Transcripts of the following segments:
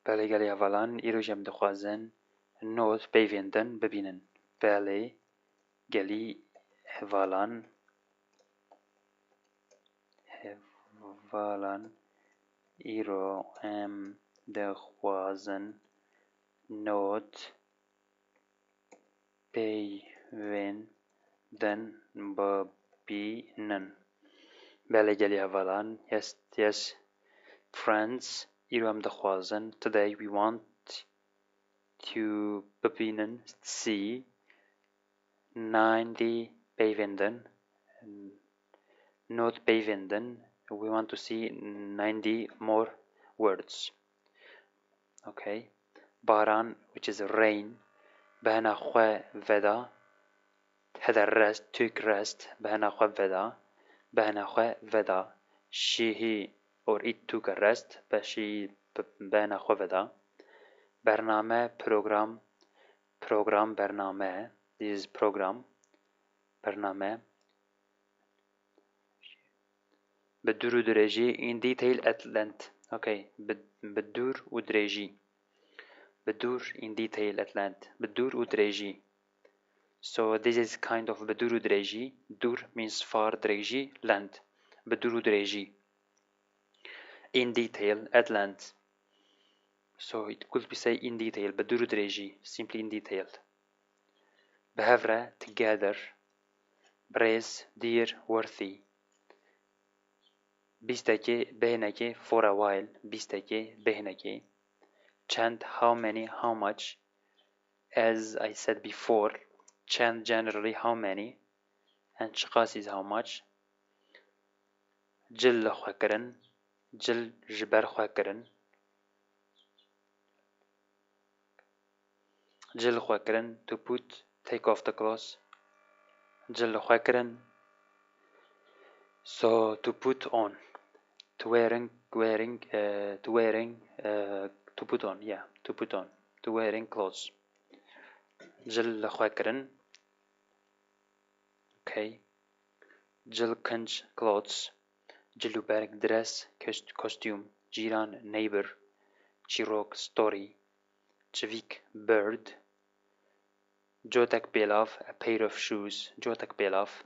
بله گلی هفالان ایرو جم دخوازن نوت پیوندن ببینن. بله گلی هفالان ایرو ام دخوازن نوت پیوندن ببینن. بله گلی هفالان yes friends ایرو هم دخوازن today we want to ببینن see 90 پیوندن not پیوندن we want to see 90 more words. Okay, باران which is rain بهنا خواه ودا هذا rest took rest بهنا خواه ودا بهنا خواه ودا she or it took a rest بشي بهنا خواه ودا. برنامه program برنامه this is program برنامه بدور و درجي in detail at length. okay بدور و درجي بدور in detail at length بدور و درجي. so this is kind of بدور و درجي. دور means far درجي length بدور و درجي in detail at length so it could be say in detail بدور و درجي simply in detail. بهفرة together praise dear worthy بیستکی بهنکی for a while بیستکی بهنکی چند how many how much as I said before چند generally how many and چقاس is how much جل خوکرن جل جبر خوکرن جل خوکرن to put take off the clothes جل خوکرن so to put on to wearing to put on yeah to put on to wearing clothes جل خوکرن. okay جل کنج clothes جلو برگ dress costume جیران neighbor چیروک story چویک bird جوتک بیلاف a pair of shoes جوتک بیلاف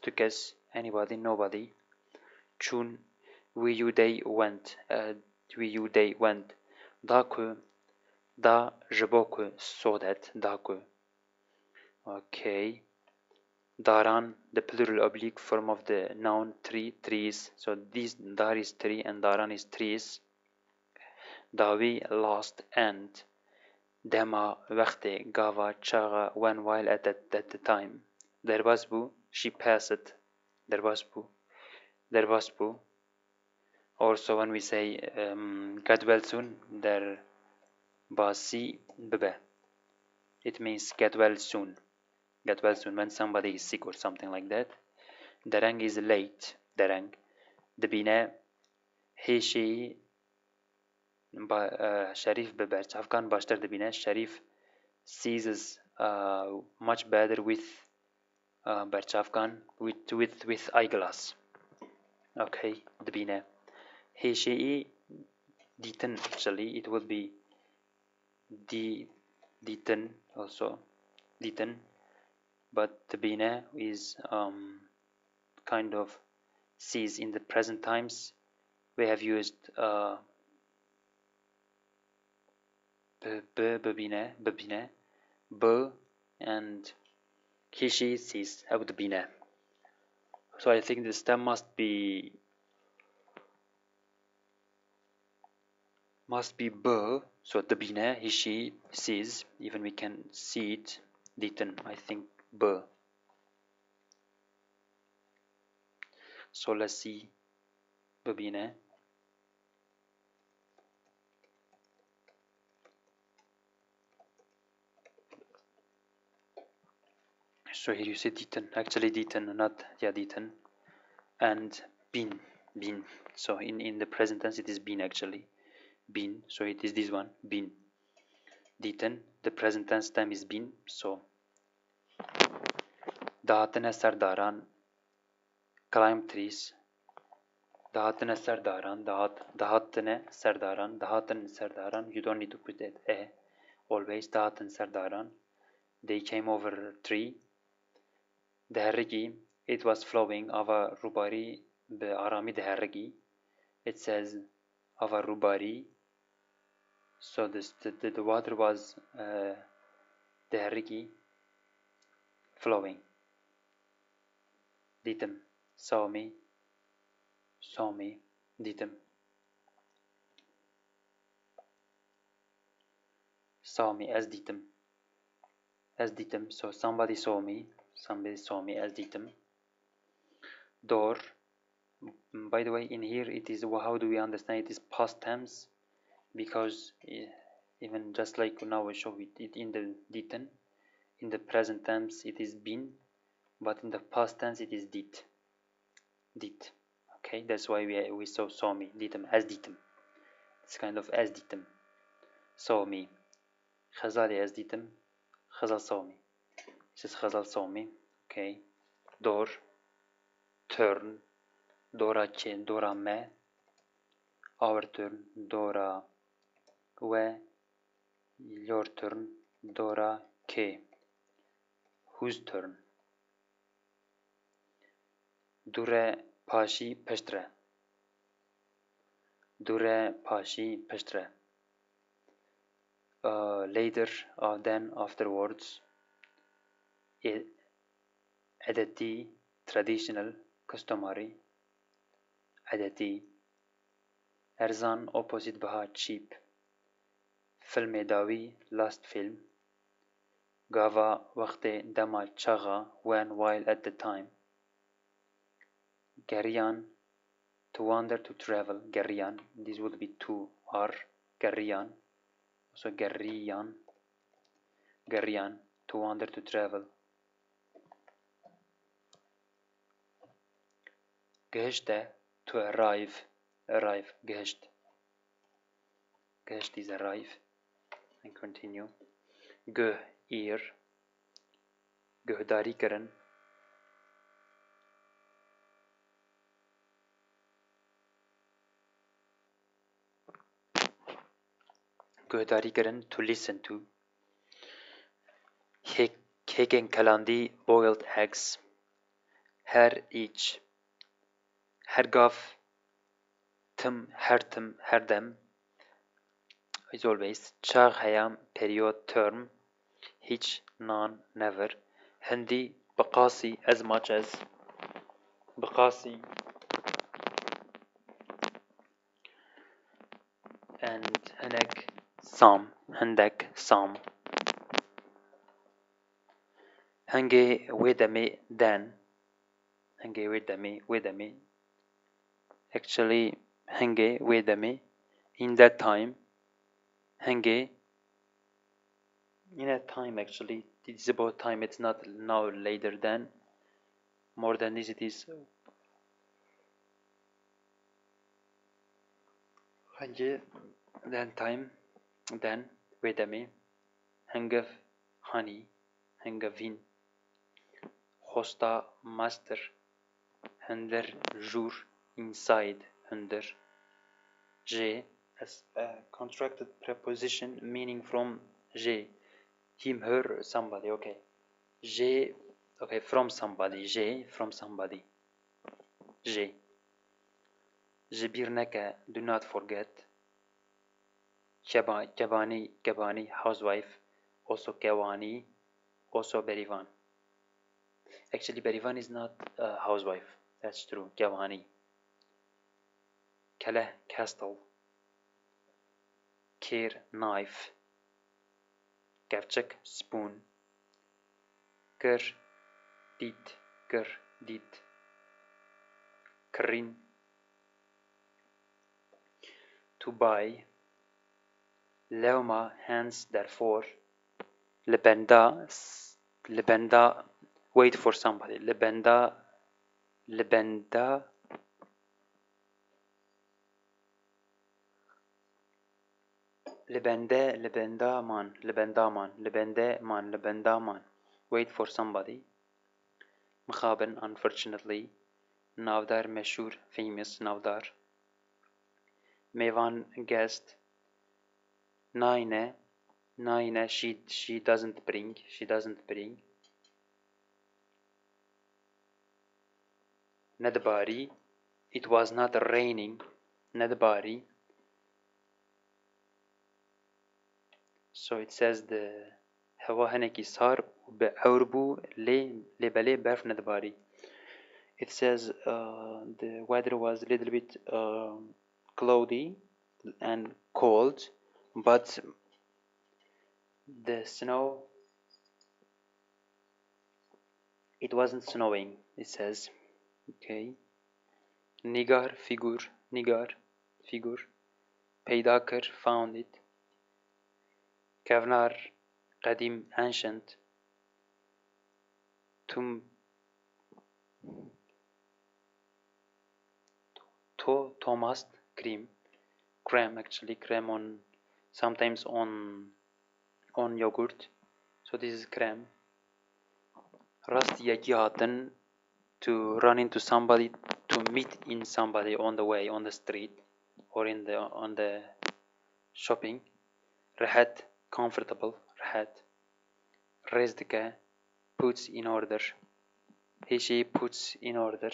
تکس anybody nobody. چون we they went داکو دا جبوکو سودت داکو. okay daran the plural oblique form of the noun trees so this dar is tree and daran is trees. dawi last and dema وقت gava chaga when while at the time there was bu she passed there was bu also when we say get well soon there basi bebe it means get well soon when somebody is sick or something like that. Darang is late darang debine هیشی شریف به برچافکان باشتر دبینه شریف sees much better with برچافکان with eyeglass. okay دبینه هیشی دیتن actually it would be دیتن also دیتن but دبینه is kind of sees in the present times we have used ببینه ب and he sees أو دبینه. so I think the stem must be b so دبینه he sees even we can see it ditten I think b so let's see ببینه so here you see ditten actually ditten not ditten and been so in the present tense it is been actually been so it is this one been دیتن. The present tense time is been. So دهاتنه سرداران climb trees. دهاتنه سرداران دهاتن سرداران. You don't need to put it always. دهاتن سرداران. They came over a tree. دهرگی. It was flowing. Ava rubari به آرامی دهرگی. It says Ava rubari. So the water was دهرگی flowing. دیتم. saw me دیتم. saw me as دیتم. So somebody saw me as دیتم. door. By the way, in here it is, how do we understand it is past tense, because even just like now I show it in the diten, in the present tense it is been, but in the past tense it is did. Okay, that's why we saw me ditem as ditem. It's kind of as ditem. Saw me. Khazali as ditem. Khazal saw me. This is Khazal saw me. Okay. Door. Turn. Dora ke. Dora me. Our turn. Dora we. Your turn. Dora ke. Whose turn? Dure pashi peshtre. Dure pashi peshtre. Later, then, afterwards. Adati, traditional, customary. Adati. Erzan, opposite baha, cheap. Film dawi, last film. Gava, waqte, dama, chaga, when, while, at the time. Garian, to wander, to travel. Garian, this would be to R. Garian. So Garian, to wander, to travel. Geheshte, to arrive. Geheşt. Geheşt is arrive. And continue. Göh, ear. Göhdari karan. Göhdari karan, to listen to. Keken kalandi, boiled eggs. Her each. Hergaf, her them. As always. Char hayam, period, term. Hiç, none, never. Hindi, baqasi, as much as. Baqasi. And Hanek, some. Handek, some. Hange wedame, then. Hange wedame. Actually, hange wedame. In that time. Hange. In that time, actually, it's about time. It's not now, later than. More than this, it is. Hange, then time. Then wedame. Hangav, honey. Hangavin. Hosta, master. Hender, jour, inside, under. J, as a contracted preposition meaning from J. Him, her, somebody, okay. J, okay, from somebody. J, from somebody. J. Jabir neka, do not forget. Kabani, housewife. Also Kawani, also Berivan. Actually, Berivan is not a housewife. That's true. Kawani. Kaleh, castle. Kir, knife. Kavchak, spoon. Kir, dit. Krin, to buy. Leuma, hence, therefore. Lebenda, wait for somebody. Lebenda. لبنده man. Wait for somebody. مخابن unfortunately. ناودار مشهور famous ناودار. میوان guest. Nine she doesn't bring. Nadbari, it was not raining. Nadbari. So it says the هوا هنكي صار بعربو لبلي برف ندباري. It says the weather was a little bit cloudy and cold, but the snow, it wasn't snowing, it says. Okay. Nigar, figure. Peydakar, found it. Kavnar, qadim, ancient. Tomast, cream actually, cream on, sometimes on yogurt. So this is cream. Rast yaki hatan, to run into somebody, to meet in somebody on the way, on the street, or on the shopping. Rahat, comfortable, rahat. Rezdika, puts in order. He puts in order.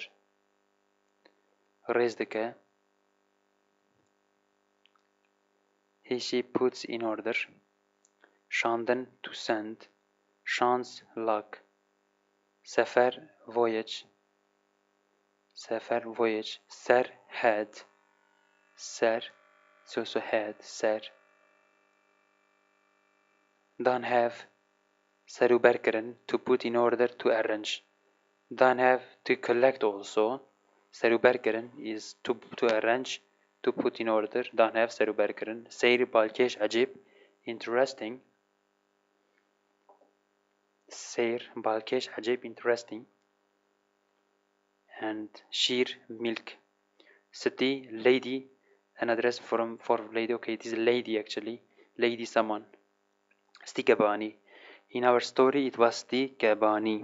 Rezdika, he puts in order. Shandan, to send. Shans, luck. Sefer, voyage. Ser, head. It's also head. Ser. Dan have. Saruberkeren, to put in order, to arrange. Dan have, to collect also. Saruberkeren is to arrange, to put in order. Dan have Saruberkeren. Seyr balkesh ajib, interesting. Seyr balkesh ajib, interesting. And Shir, milk. City, lady, an address for lady. Okay, it is a lady actually. Lady someone. Stikabani. In our story, it was Stikabani.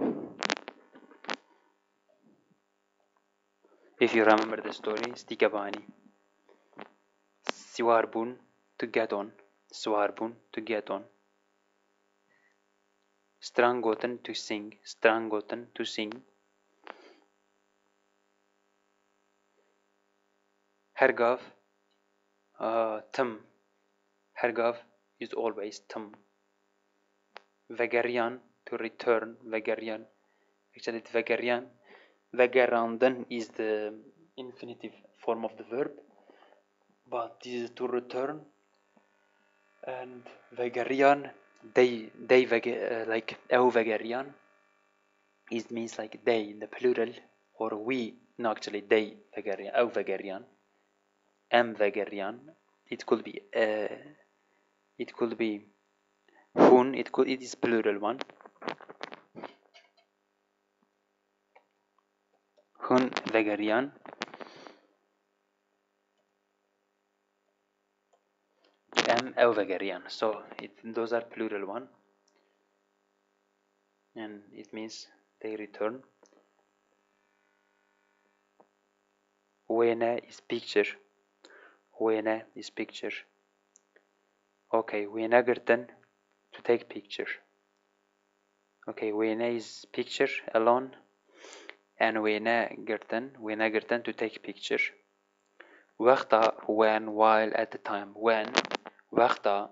If you remember the story, Stikabani. Siwarbun, to get on. Swarbun, to get on. Strangoten, to sing. Hergav, tum. Hergav is always tum. Vegarian, to return. Vegarian. Actually, Vegarian. Vegaranden is the infinitive form of the verb, but this is to return. And Vegarian, they like eu Vegarian, it means like they in the plural, or we. No, actually they Vegarian, eu Vegarian, am Vegarian. It could be hun. It is plural one. Hun Vegarian. Am eu Vegarian. So those are plural one, and it means they return. Wena is picture. Okay, Wena gerten, to take picture. Okay, Wena is picture alone, and Wena gerten, to take picture. Waqta, when, while, at the time. When. Waqta,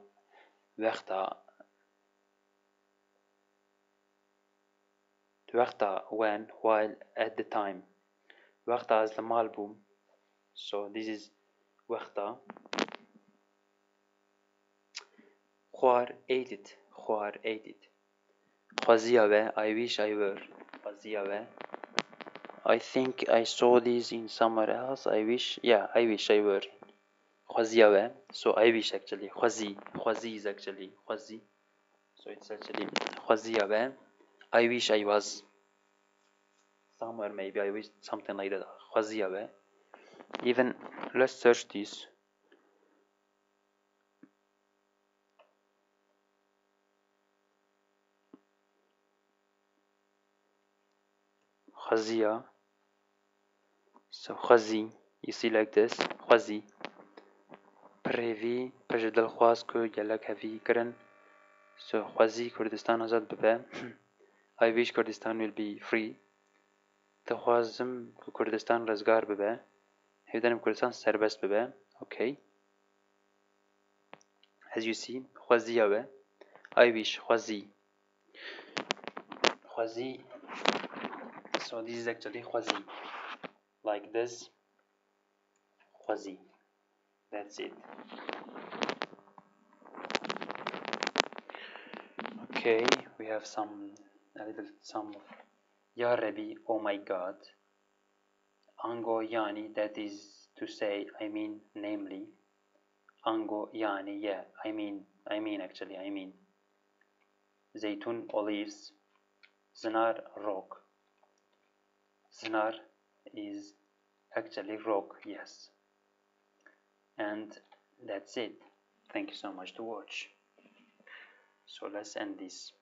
when, while, at the time. Waqta is the malbum. So this is Waqta. Khwar, ate it. Khwaziyawe, I wish I were. Khwaziyawe. I think I saw this in somewhere else. I wish I were. Khwaziyawe. So I wish actually. Khwazi is actually Khwazi. So it's actually Khwaziyawe. I wish I was somewhere, maybe I wish something like that. Khwaziyawe. Even let's search this. Khazia. So Khazi, you see like this, Khazi. Previ, Pajdal Khwasko, Yalak Havi Karan. So Khazi, Kurdistan Azad Baba. I wish Kurdistan will be free. دخوازم Kurdistan رزگار ببه. هیدنم Kurdistan serbest ببه. Okay. As you see, Khwazi awe. I wish Khwazi. Khwazi. So this is actually Khwazi. Like this. Khwazi. That's it. Okay, we have some of Ya Rabbi, oh my God. Ango Yani, that is to say, I mean, namely. Ango Yani, yeah, I mean. Zaytun, olives. Zinar, rock. Zinar is actually rock, yes. And that's it. Thank you so much to watch. So let's end this.